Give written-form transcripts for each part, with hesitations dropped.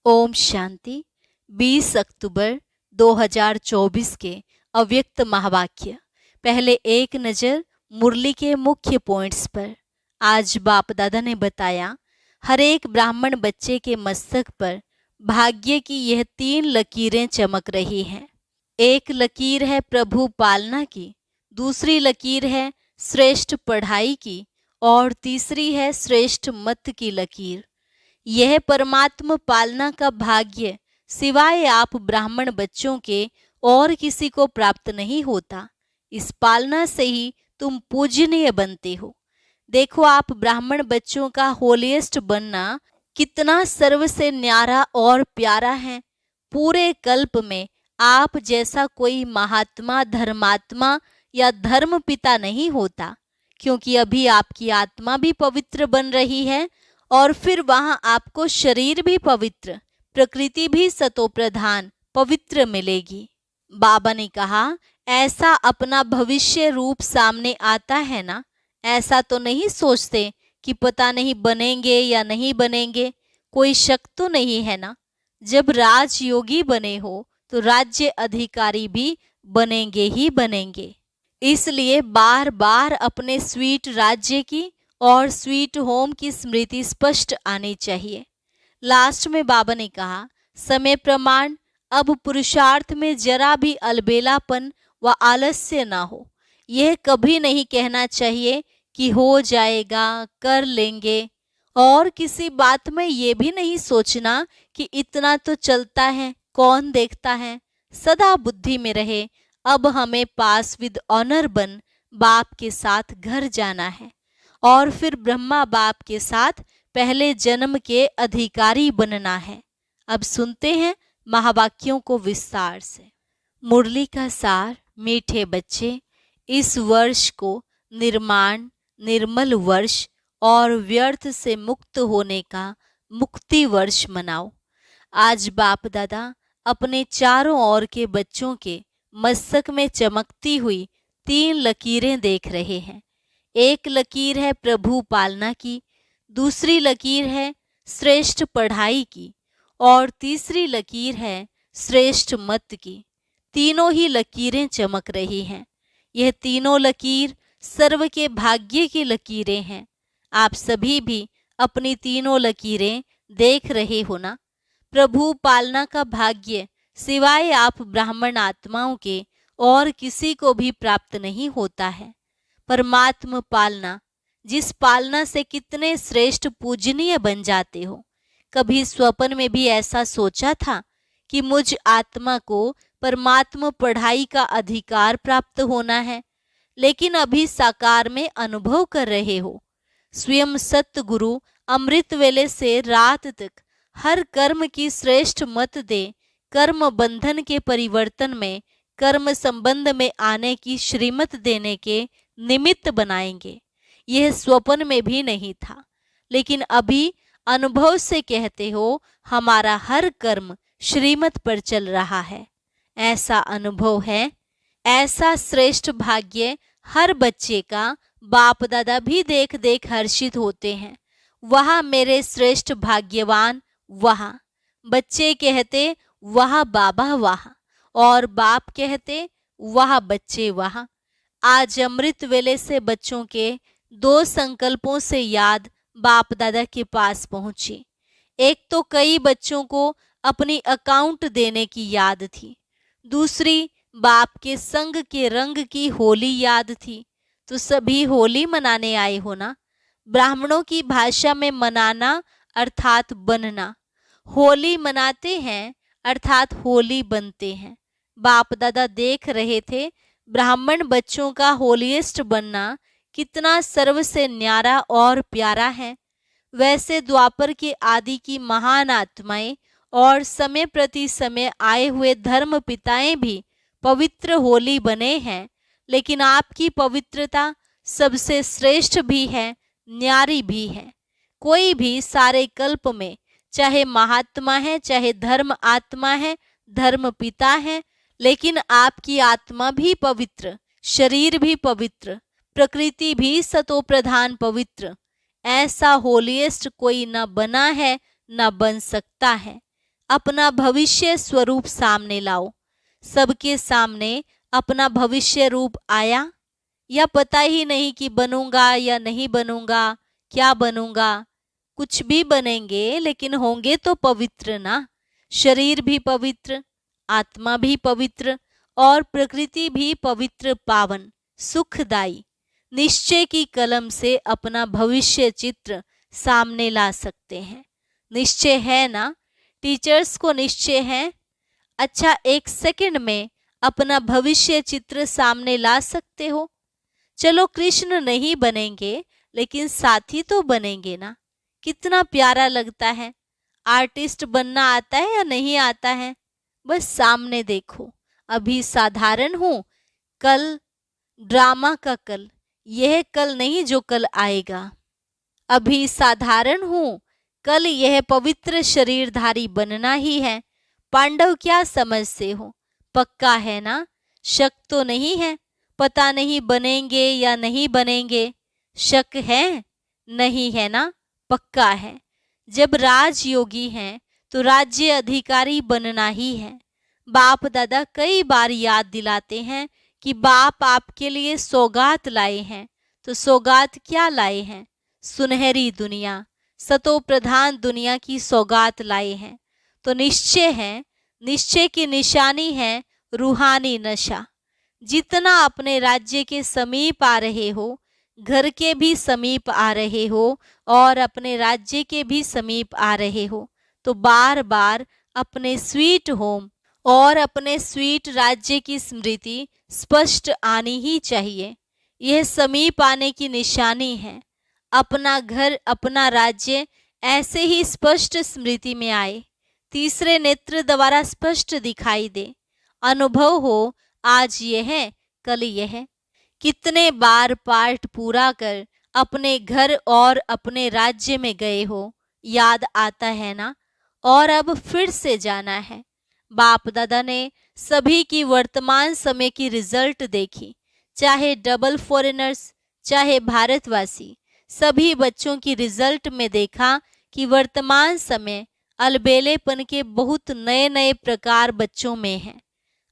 ओम शांति। 20 अक्टूबर 2024 के अव्यक्त महावाक्य। पहले एक नज़र मुरली के मुख्य पॉइंट्स पर। आज बाप दादा ने बताया, हर एक ब्राह्मण बच्चे के मस्तक पर भाग्य की यह 3 लकीरें चमक रही हैं। एक लकीर है प्रभु पालना की, दूसरी लकीर है श्रेष्ठ पढ़ाई की और तीसरी है श्रेष्ठ मत की लकीर। यह परमात्मा पालना का भाग्य सिवाय आप ब्राह्मण बच्चों के और किसी को प्राप्त नहीं होता। इस पालना से ही तुम पूजनीय बनते हो। देखो, आप ब्राह्मण बच्चों का होलीएस्ट बनना कितना सर्व से न्यारा और प्यारा है। पूरे कल्प में आप जैसा कोई महात्मा, धर्मात्मा या धर्म पिता नहीं होता, क्योंकि अभी आपकी आत्मा भी पवित्र बन रही है और फिर वहां आपको शरीर भी पवित्र, प्रकृति भी सतोप्रधान पवित्र मिलेगी। बाबा ने कहा, ऐसा अपना भविष्य रूप सामने आता है ना, ऐसा तो नहीं सोचते कि पता नहीं बनेंगे या नहीं बनेंगे। कोई शक तो नहीं है ना। जब राजयोगी बने हो तो राज्य अधिकारी भी बनेंगे ही बनेंगे। इसलिए बार बार अपने स्वीट राज्य की और स्वीट होम की स्मृति स्पष्ट आनी चाहिए। लास्ट में बाबा ने कहा, समय प्रमाण, अब पुरुषार्थ में जरा भी अलबेलापन व आलस्य ना हो। यह कभी नहीं कहना चाहिए कि हो जाएगा, कर लेंगे, और किसी बात में ये भी नहीं सोचना कि इतना तो चलता है, कौन देखता है। सदा बुद्धि में रहे, अब हमें पास विद ऑनर बन बाप के साथ घर जाना है और फिर ब्रह्मा बाप के साथ पहले जन्म के अधिकारी बनना है। अब सुनते हैं महावाक्यों को विस्तार से। मुरली का सार। मीठे बच्चे, इस वर्ष को निर्माण, निर्मल वर्ष और व्यर्थ से मुक्त होने का मुक्ति वर्ष मनाओ। आज बाप दादा अपने चारों ओर के बच्चों के मस्तक में चमकती हुई 3 लकीरें देख रहे हैं। एक लकीर है प्रभु पालना की, दूसरी लकीर है श्रेष्ठ पढ़ाई की और तीसरी लकीर है श्रेष्ठ मत की। तीनों ही लकीरें चमक रही हैं। यह तीनों लकीर सर्व के भाग्य की लकीरें हैं। आप सभी भी अपनी तीनों लकीरें देख रहे हो ना। प्रभु पालना का भाग्य सिवाय आप ब्राह्मण आत्माओं के और किसी को भी प्राप्त नहीं होता है। परमात्मा पालना, जिस पालना से कितने श्रेष्ठ पूजनीय बन जाते हो। कभी स्वप्न में भी ऐसा सोचा था कि मुझ आत्मा को परमात्मा पढ़ाई का अधिकार प्राप्त होना है? लेकिन अभी साकार में अनुभव कर रहे हो। स्वयं सतगुरु अमृत वेले से रात तक हर कर्म की श्रेष्ठ मत दे, कर्म बंधन के परिवर्तन में, कर्म संबंध में आने की श्रीमत देने के निमित्त बनाएंगे। यह स्वप्न में भी नहीं था, लेकिन अभी अनुभव से कहते हो, हमारा हर कर्म श्रीमत पर चल रहा है। ऐसा अनुभव है। ऐसा श्रेष्ठ भाग्य हर बच्चे का बाप दादा भी देख देख हर्षित होते हैं। वह मेरे श्रेष्ठ भाग्यवान, वह बच्चे कहते वह बाबा वह, और बाप कहते वह बच्चे वह। आज अमृत वेले से बच्चों के 2 संकल्पों से याद बाप दादा के पास पहुंची। एक तो कई बच्चों को अपनी अकाउंट देने की याद थी, दूसरी बाप के संग के रंग की होली याद थी। तो सभी होली मनाने आए हो ना। ब्राह्मणों की भाषा में मनाना अर्थात बनना। होली मनाते हैं अर्थात होली बनते हैं। बाप दादा देख रहे थे ब्राह्मण बच्चों का होलीएस्ट बनना कितना सर्व से न्यारा और प्यारा है। वैसे द्वापर के आदि की महान आत्माएं और समय प्रति समय आए हुए धर्म पिताएं भी पवित्र होली बने हैं, लेकिन आपकी पवित्रता सबसे श्रेष्ठ भी है, न्यारी भी है। कोई भी सारे कल्प में चाहे महात्मा है, चाहे धर्म आत्मा है, धर्म पिता है, लेकिन आपकी आत्मा भी पवित्र, शरीर भी पवित्र, प्रकृति भी सतोप्रधान पवित्र। ऐसा होलीएस्ट कोई न बना है, न बन सकता है। अपना भविष्य स्वरूप सामने लाओ। सबके सामने अपना भविष्य रूप आया, या पता ही नहीं कि बनूंगा या नहीं बनूंगा, क्या बनूंगा। कुछ भी बनेंगे लेकिन होंगे तो पवित्र ना। शरीर भी पवित्र, आत्मा भी पवित्र और प्रकृति भी पवित्र, पावन, सुखदायी। निश्चय की कलम से अपना भविष्य चित्र सामने ला सकते हैं। निश्चय है ना? टीचर्स को निश्चय है। अच्छा, 1 सेकंड में अपना भविष्य चित्र सामने ला सकते हो। चलो कृष्ण नहीं बनेंगे लेकिन साथी तो बनेंगे ना। कितना प्यारा लगता है। आर्टिस्ट बनना आता है या नहीं आता है? बस सामने देखो। अभी साधारण हूँ, कल ड्रामा का कल, यह कल नहीं जो कल आएगा। अभी साधारण हूँ, कल यह पवित्र शरीरधारी बनना ही है। पांडव क्या समझते हो? पक्का है ना? शक तो नहीं है? पता नहीं बनेंगे या नहीं बनेंगे। शक है? नहीं है ना? पक्का है। जब राजयोगी हैं तो राज्य अधिकारी बनना ही है। बाप दादा कई बार याद दिलाते हैं कि बाप आपके लिए सौगात लाए हैं। तो सौगात क्या लाए हैं? सुनहरी दुनिया, सतो प्रधान दुनिया की सौगात लाए हैं। तो निश्चय है, निश्चय की निशानी है रूहानी नशा। जितना अपने राज्य के समीप आ रहे हो, घर के भी समीप आ रहे हो और अपने राज्य के भी समीप आ रहे हो, तो बार बार अपने स्वीट होम और अपने स्वीट राज्य की स्मृति स्पष्ट आनी ही चाहिए। यह समीप आने की निशानी है। अपना घर, अपना राज्य ऐसे ही स्पष्ट स्मृति में आए, तीसरे नेत्र द्वारा स्पष्ट दिखाई दे, अनुभव हो आज यह कल यह। कितने बार पाठ पूरा कर अपने घर और अपने राज्य में गए हो, याद आता है ना? और अब फिर से जाना है। बाप दादा ने सभी की वर्तमान समय की रिजल्ट देखी, चाहे डबल फॉरेनर्स चाहे भारतवासी। सभी बच्चों की रिजल्ट में देखा कि वर्तमान समय अलबेलेपन के बहुत नए नए प्रकार बच्चों में हैं।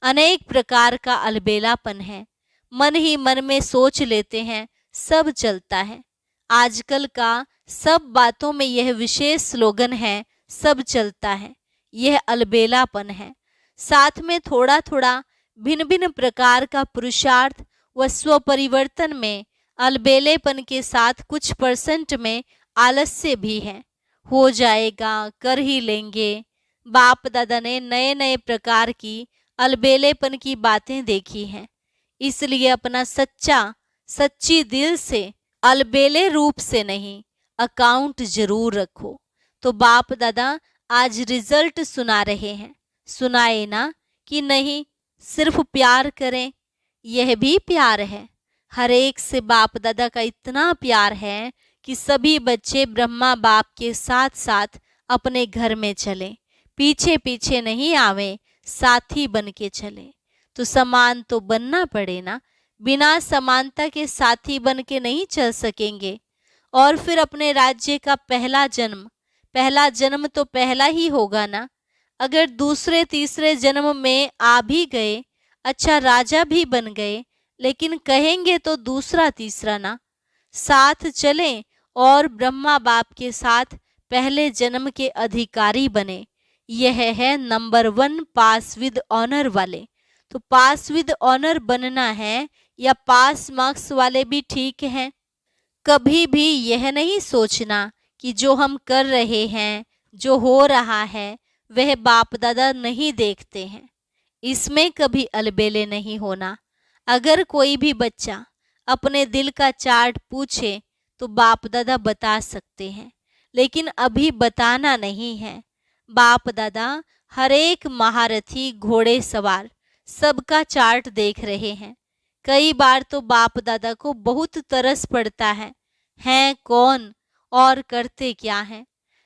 अनेक प्रकार का अलबेलापन है। मन ही मन में सोच लेते हैं, सब चलता है। आजकल का सब बातों में यह विशेष स्लोगन है, सब चलता है। यह अलबेलापन है। साथ में थोड़ा थोड़ा भिन्न भिन्न प्रकार का पुरुषार्थ व स्वपरिवर्तन में अलबेलेपन के साथ कुछ % में आलस्य भी है। हो जाएगा, कर ही लेंगे। बाप दादा ने नए नए प्रकार की अलबेलेपन की बातें देखी हैं, इसलिए अपना सच्ची दिल से, अलबेले रूप से नहीं, अकाउंट जरूर रखो। तो बाप दादा आज रिजल्ट सुना रहे हैं। सुनाए ना कि नहीं? सिर्फ प्यार करें, यह भी प्यार है। हर एक से बाप दादा का इतना प्यार है कि सभी बच्चे ब्रह्मा बाप के साथ साथ अपने घर में चले, पीछे पीछे नहीं आवे, साथी बन के चले। तो समान तो बनना पड़े ना। बिना समानता के साथी बन के नहीं चल सकेंगे। और फिर अपने राज्य का पहला जन्म तो पहला ही होगा ना। अगर दूसरे तीसरे जन्म में आ भी गए, अच्छा राजा भी बन गए, लेकिन कहेंगे तो दूसरा तीसरा ना। साथ चलें और ब्रह्मा बाप के साथ पहले जन्म के अधिकारी बने। यह है नंबर 1 पास विद ऑनर वाले। तो पास विद ऑनर बनना है या पास मार्क्स वाले भी ठीक हैं। कभी भी यह नहीं सोचना कि जो हम कर रहे हैं, जो हो रहा है, वह बाप दादा नहीं देखते हैं। इसमें कभी अलबेले नहीं होना। अगर कोई भी बच्चा अपने दिल का चार्ट पूछे तो बाप दादा बता सकते हैं, लेकिन अभी बताना नहीं है। बाप दादा हर एक महारथी, घोड़े सवार सबका चार्ट देख रहे हैं। कई बार तो बाप दादा को बहुत तरस पड़ता है, हैं कौन और करते क्या हैं।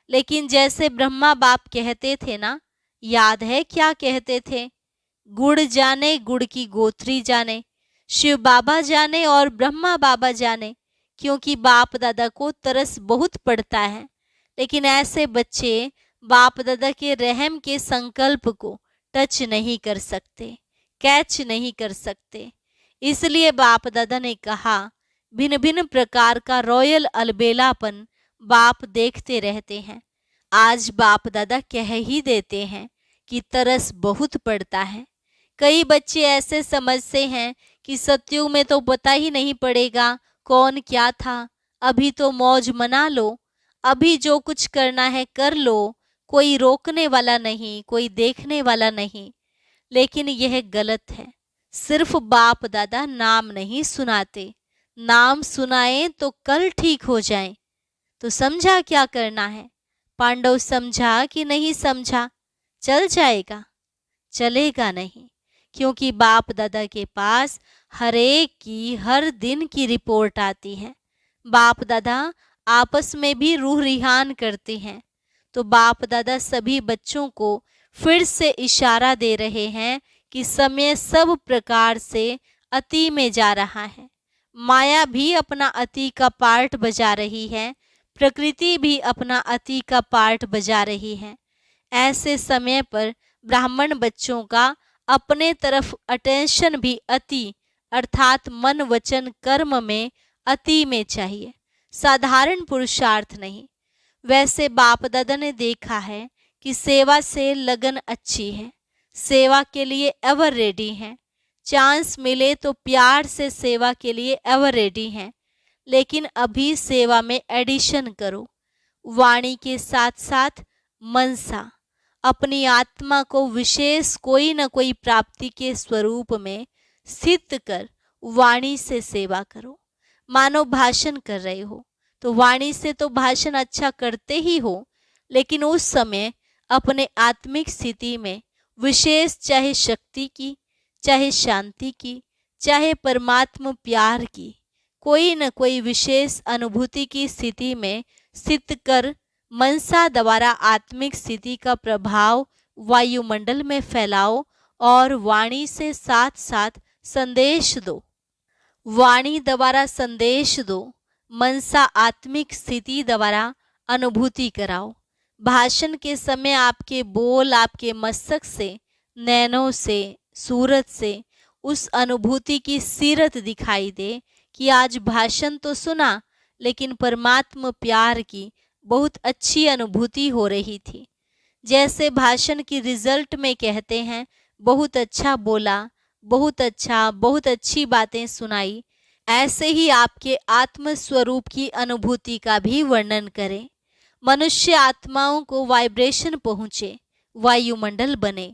लेकिन जैसे ब्रह्मा बाप कहते थे ना, याद है क्या कहते थे? गुड़ जाने गुड़ की गोथरी जाने, शिव बाबा जाने और ब्रह्मा बाबा जाने। क्योंकि बाप दादा को तरस बहुत पड़ता है। लेकिन ऐसे बच्चे बाप दादा के रहम के संकल्प को टच नहीं कर सकते, कैच नहीं कर सकते। इसलिए बाप दादा ने कहा, भिन्न भिन्न प्रकार का रॉयल अलबेलापन बाप देखते रहते हैं। आज बाप दादा कह ही देते हैं कि तरस बहुत पड़ता है। कई बच्चे ऐसे समझते हैं कि सतयुग में तो पता ही नहीं पड़ेगा कौन क्या था, अभी तो मौज मना लो, अभी जो कुछ करना है कर लो, कोई रोकने वाला नहीं, कोई देखने वाला नहीं। लेकिन यह गलत है। सिर्फ बाप दादा नाम नहीं सुनाते, नाम सुनाए तो कल ठीक हो जाए। तो समझा क्या करना है? पांडव समझा कि नहीं समझा? चल जाएगा? चलेगा नहीं, क्योंकि बाप दादा के पास हर एक की हर दिन की रिपोर्ट आती है। बाप दादा आपस में भी रूह रिहान करते हैं। तो बाप दादा सभी बच्चों को फिर से इशारा दे रहे हैं कि समय सब प्रकार से अति में जा रहा है। माया भी अपना अति का पार्ट बजा रही है, प्रकृति भी अपना अति का पार्ट बजा रही है। ऐसे समय पर ब्राह्मण बच्चों का अपने तरफ अटेंशन भी अति अर्थात मन वचन कर्म में अति में चाहिए, साधारण पुरुषार्थ नहीं। वैसे बाप दादा ने देखा है कि सेवा से लगन अच्छी है, सेवा के लिए एवर रेडी हैं, चांस मिले तो प्यार से सेवा के एवर रेडी हैं। लेकिन अभी सेवा में एडिशन करो, वाणी के साथ साथ मनसा, अपनी आत्मा को विशेष कोई न कोई प्राप्ति के स्वरूप में स्थित कर वाणी से सेवा करो। मानो भाषण कर रहे हो तो वाणी से तो भाषण अच्छा करते ही हो, लेकिन उस समय अपने आत्मिक स्थिति में विशेष, चाहे शक्ति की, चाहे शांति की, चाहे परमात्मा प्यार की, कोई न कोई विशेष अनुभूति की स्थिति में स्थित कर मनसा द्वारा आत्मिक स्थिति का प्रभाव वायुमंडल में फैलाओ और वाणी से साथ साथ संदेश दो। वाणी द्वारा संदेश दो, मनसा आत्मिक स्थिति द्वारा अनुभूति कराओ। भाषण के समय आपके बोल आपके मस्तक से, नैनों से, सूरत से उस अनुभूति की सीरत दिखाई दे कि आज भाषण तो सुना, लेकिन परमात्मा प्यार की बहुत अच्छी अनुभूति हो रही थी। जैसे भाषण की रिजल्ट में कहते हैं, बहुत अच्छा बोला, बहुत अच्छा, बहुत अच्छी बातें सुनाई, ऐसे ही आपके आत्म स्वरूप की अनुभूति का भी वर्णन करें। मनुष्य आत्माओं को वाइब्रेशन पहुँचे, वायुमंडल बने।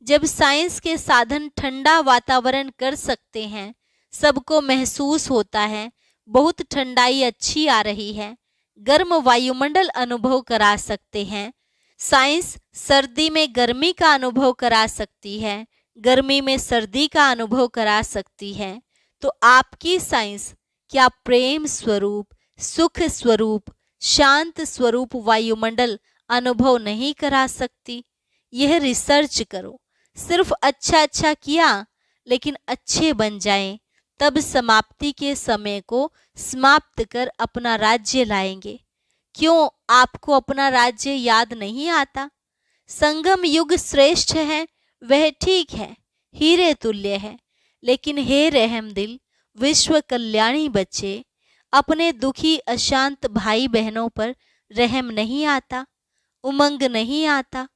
जब साइंस के साधन ठंडा वातावरण कर सकते हैं, सबको महसूस होता है बहुत ठंडाई अच्छी आ रही है, गर्म वायुमंडल अनुभव करा सकते हैं। साइंस सर्दी में गर्मी का अनुभव करा सकती है, गर्मी में सर्दी का अनुभव करा सकती है। तो आपकी साइंस क्या प्रेम स्वरूप, सुख स्वरूप, शांत स्वरूप वायुमंडल अनुभव नहीं करा सकती? यह रिसर्च करो। सिर्फ अच्छा अच्छा किया, लेकिन अच्छे बन जाएं, तब समाप्ति के समय को समाप्त कर अपना राज्य लाएंगे। क्यों आपको अपना राज्य याद नहीं आता? संगम युग श्रेष्ठ है, वह ठीक है, हीरे तुल्य है, लेकिन हे रहम दिल विश्व कल्याणी बच्चे, अपने दुखी अशांत भाई बहनों पर रहम नहीं आता, उमंग नहीं आता?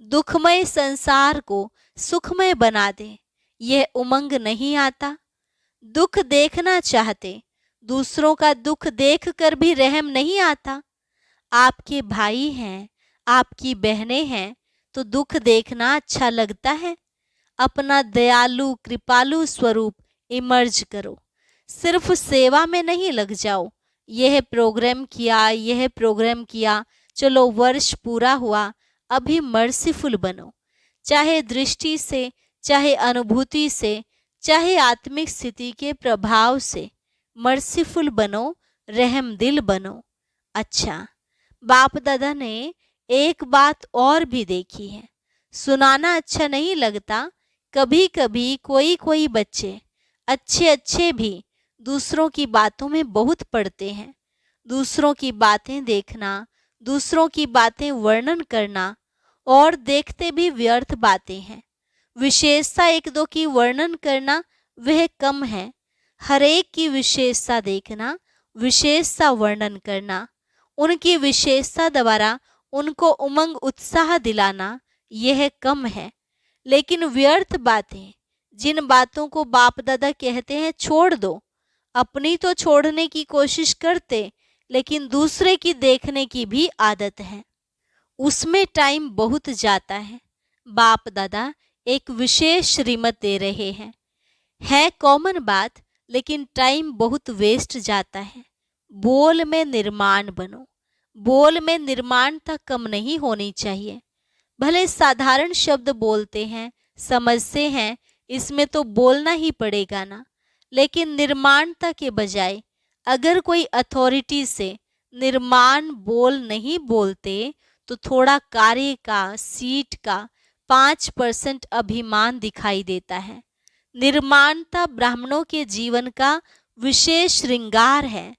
दुखमय संसार को सुखमय बना दे, यह उमंग नहीं आता? दुख देखना चाहते, दूसरों का दुख देखकर भी रहम नहीं आता? आपके भाई हैं, आपकी बहनें हैं, तो दुख देखना अच्छा लगता है? अपना दयालु कृपालु स्वरूप इमर्ज करो। सिर्फ सेवा में नहीं लग जाओ, यह प्रोग्राम किया, यह प्रोग्राम किया, चलो वर्ष पूरा हुआ, अभी मर्सीफुल बनो। चाहे दृष्टि से, चाहे अनुभूति से, चाहे आत्मिक स्थिति के प्रभाव से मर्सीफुल बनो, रहम दिल बनो। अच्छा, बाप दादा ने एक बात और भी देखी है, सुनाना अच्छा नहीं लगता, कभी कभी कोई कोई बच्चे अच्छे अच्छे भी दूसरों की बातों में बहुत पड़ते हैं। दूसरों की बातें देखना, दूसरों की बातें वर्णन करना और देखते भी व्यर्थ बातें हैं। विशेषता एक दो की वर्णन करना वह कम है, हर एक की विशेषता देखना, विशेषता वर्णन करना, उनकी विशेषता द्वारा उनको उमंग उत्साह दिलाना यह कम है। लेकिन व्यर्थ बातें, जिन बातों को बाप दादा कहते हैं छोड़ दो, अपनी तो छोड़ने की कोशिश करते लेकिन दूसरे की देखने की भी आदत है, उसमें टाइम बहुत जाता है। बाप दादा एक विशेष श्रीमत दे रहे हैं, है कॉमन बात, लेकिन टाइम बहुत वेस्ट जाता है। बोल में निर्माण बनो, बोल में निर्माणता कम नहीं होनी चाहिए। भले साधारण शब्द बोलते हैं, समझते हैं, इसमें तो बोलना ही पड़ेगा ना, लेकिन निर्माणता के बजाय अगर कोई अथॉरिटी से निर्माण बोल नहीं बोलते तो थोड़ा कार्य का, सीट का 5% अभिमान दिखाई देता है। निर्माणता ब्राह्मणों के जीवन का विशेष श्रृंगार है।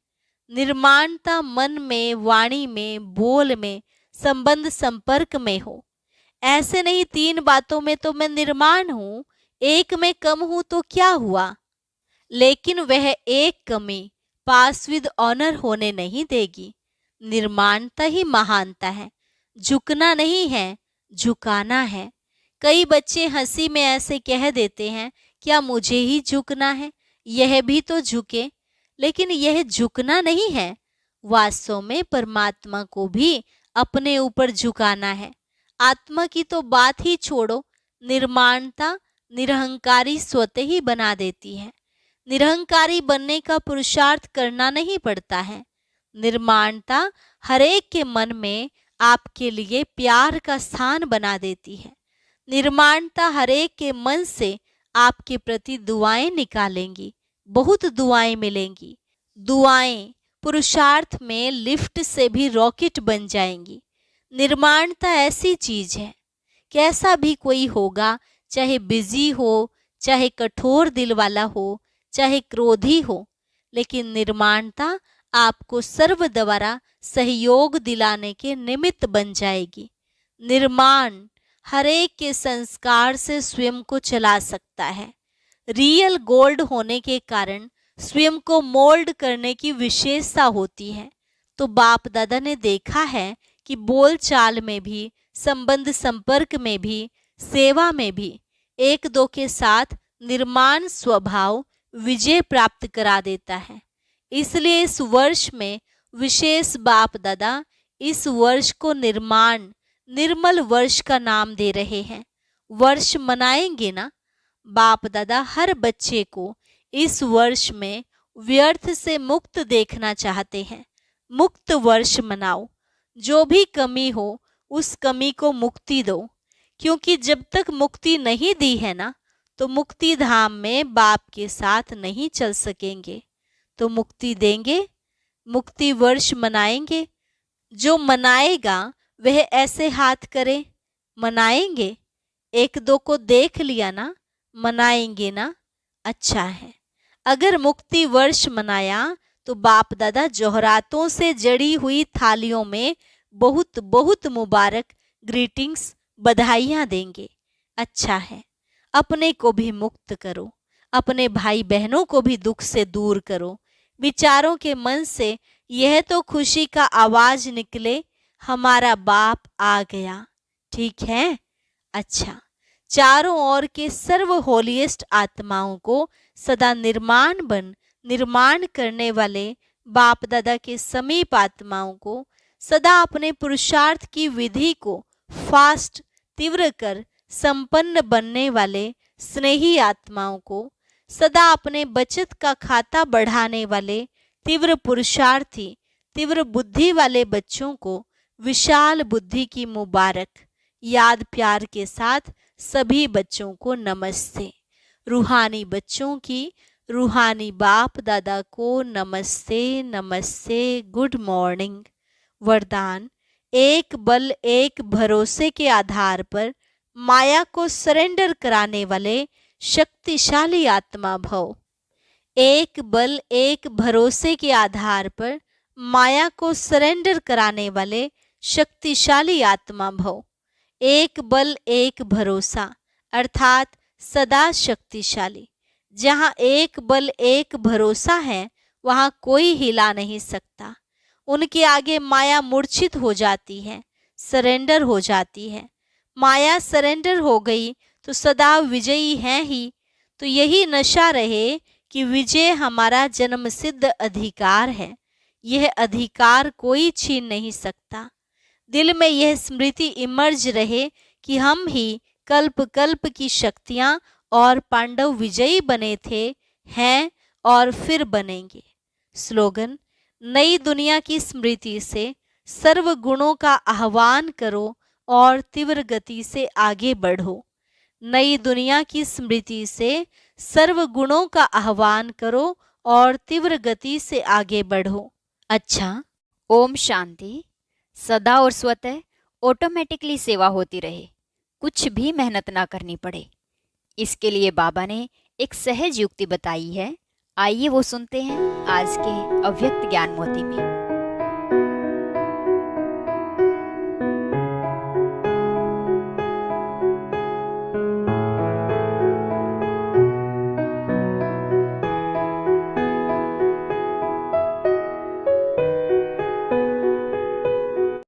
निर्माणता मन में, वाणी में, बोल में, संबंध संपर्क में हो। ऐसे नहीं 3 बातों में तो मैं निर्माण हूं, एक में कम हूं तो क्या हुआ, लेकिन वह एक कमी पास विद ऑनर होने नहीं देगी। निर्माणता ही महानता है, झुकना नहीं है, झुकाना है। कई बच्चे हंसी में ऐसे कह देते हैं, क्या मुझे ही झुकना है, यह भी तो झुके, लेकिन यह झुकना नहीं है, वास्तव में परमात्मा को भी अपने ऊपर झुकाना है। आत्मा की तो बात ही छोड़ो, निर्माणता निरहंकारी स्वतः ही बना देती है। निरहंकारी बनने का पुरुषार्थ करना नहीं पड़ता है। निर्माणता हरेक के मन में आपके लिए प्यार का स्थान बना देती है। निर्माणता हरेक के मन से आपके प्रति दुआएं निकालेंगी, बहुत दुआएं मिलेंगी। दुआएं पुरुषार्थ में लिफ्ट से भी रॉकेट बन जाएंगी। निर्माणता ऐसी चीज है, कैसा भी कोई होगा, चाहे बिजी हो, चाहे कठोर दिल वाला हो, चाहे क्रोधी हो, लेकिन निर्माणता आपको सर्व द्वारा सहयोग दिलाने के निमित्त बन जाएगी। निर्माण हरेक के संस्कार से स्वयं को चला सकता है। रियल गोल्ड होने के कारण स्वयं को मोल्ड करने की विशेषता होती है। तो बाप दादा ने देखा है कि बोलचाल में भी, संबंध संपर्क में भी, सेवा में भी एक दो के साथ निर्माण स्वभाव विजय प्राप्त करा देता है। इसलिए इस वर्ष में विशेष बाप दादा इस वर्ष को निर्माण, निर्मल वर्ष का नाम दे रहे हैं। वर्ष मनाएंगे ना, बाप दादा हर बच्चे को इस वर्ष में व्यर्थ से मुक्त देखना चाहते हैं। मुक्त वर्ष मनाओ, जो भी कमी हो उस कमी को मुक्ति दो, क्योंकि जब तक मुक्ति नहीं दी है ना, तो मुक्ति धाम में बाप के साथ नहीं चल सकेंगे। तो मुक्ति देंगे, मुक्ति वर्ष मनाएंगे। जो मनाएगा वह ऐसे हाथ करे, मनाएंगे। एक दो को देख लिया ना, मनाएंगे ना, अच्छा है। अगर मुक्ति वर्ष मनाया तो बाप दादा जौहरातों से जड़ी हुई थालियों में बहुत बहुत मुबारक, ग्रीटिंग्स, बधाइयाँ देंगे। अच्छा है। अपने को भी मुक्त करो, अपने भाई बहनों को भी दुख से दूर करो। विचारों के मन से यह तो खुशी का आवाज निकले, हमारा बाप आ गया। ठीक है, अच्छा। चारों ओर के सर्व होलीएस्ट आत्माओं को सदा निर्माण करने वाले बाप दादा के समीप आत्माओं को सदा अपने पुरुषार्थ की विधि को फास्ट, तीव्र कर संपन्न बनने वाले स्नेही आत्माओं को, सदा अपने बचत का खाता बढ़ाने वाले तीव्र पुरुषार्थी, तीव्र बुद्धि वाले बच्चों को विशाल बुद्धि की मुबारक। याद प्यार के साथ सभी बच्चों को नमस्ते। रूहानी बच्चों की रूहानी बाप दादा को नमस्ते नमस्ते, गुड मॉर्निंग। वरदान: एक बल एक भरोसे के आधार पर माया को सरेंडर कराने वाले शक्तिशाली आत्मा भव। एक बल एक भरोसे के आधार पर माया को सरेंडर कराने वाले शक्तिशाली आत्मा भव। एक बल एक भरोसा अर्थात सदा शक्तिशाली। जहाँ एक बल एक भरोसा है वहाँ कोई हिला नहीं सकता। उनके आगे माया मूर्छित हो जाती है, सरेंडर हो जाती है। माया सरेंडर हो गई तो सदा विजयी है ही। तो यही नशा रहे कि विजय हमारा जन्मसिद्ध अधिकार है। यह अधिकार कोई छीन नहीं सकता। दिल में यह स्मृति इमर्ज रहे कि हम ही कल्प कल्प की शक्तियां और पांडव विजयी बने थे, हैं और फिर बनेंगे। स्लोगन: नई दुनिया की स्मृति से सर्व गुणों का आह्वान करो और तीव्र गति से आगे बढ़ो। नई दुनिया की स्मृति से सर्व गुणों का आह्वान करो और तीव्र गति से आगे बढ़ो। अच्छा, ओम शांति। सदा और स्वतः ऑटोमेटिकली सेवा होती रहे, कुछ भी मेहनत ना करनी पड़े। इसके लिए बाबा ने एक सहज युक्ति बताई है। आइए वो सुनते हैं आज के अव्यक्त ज्ञान मोती में।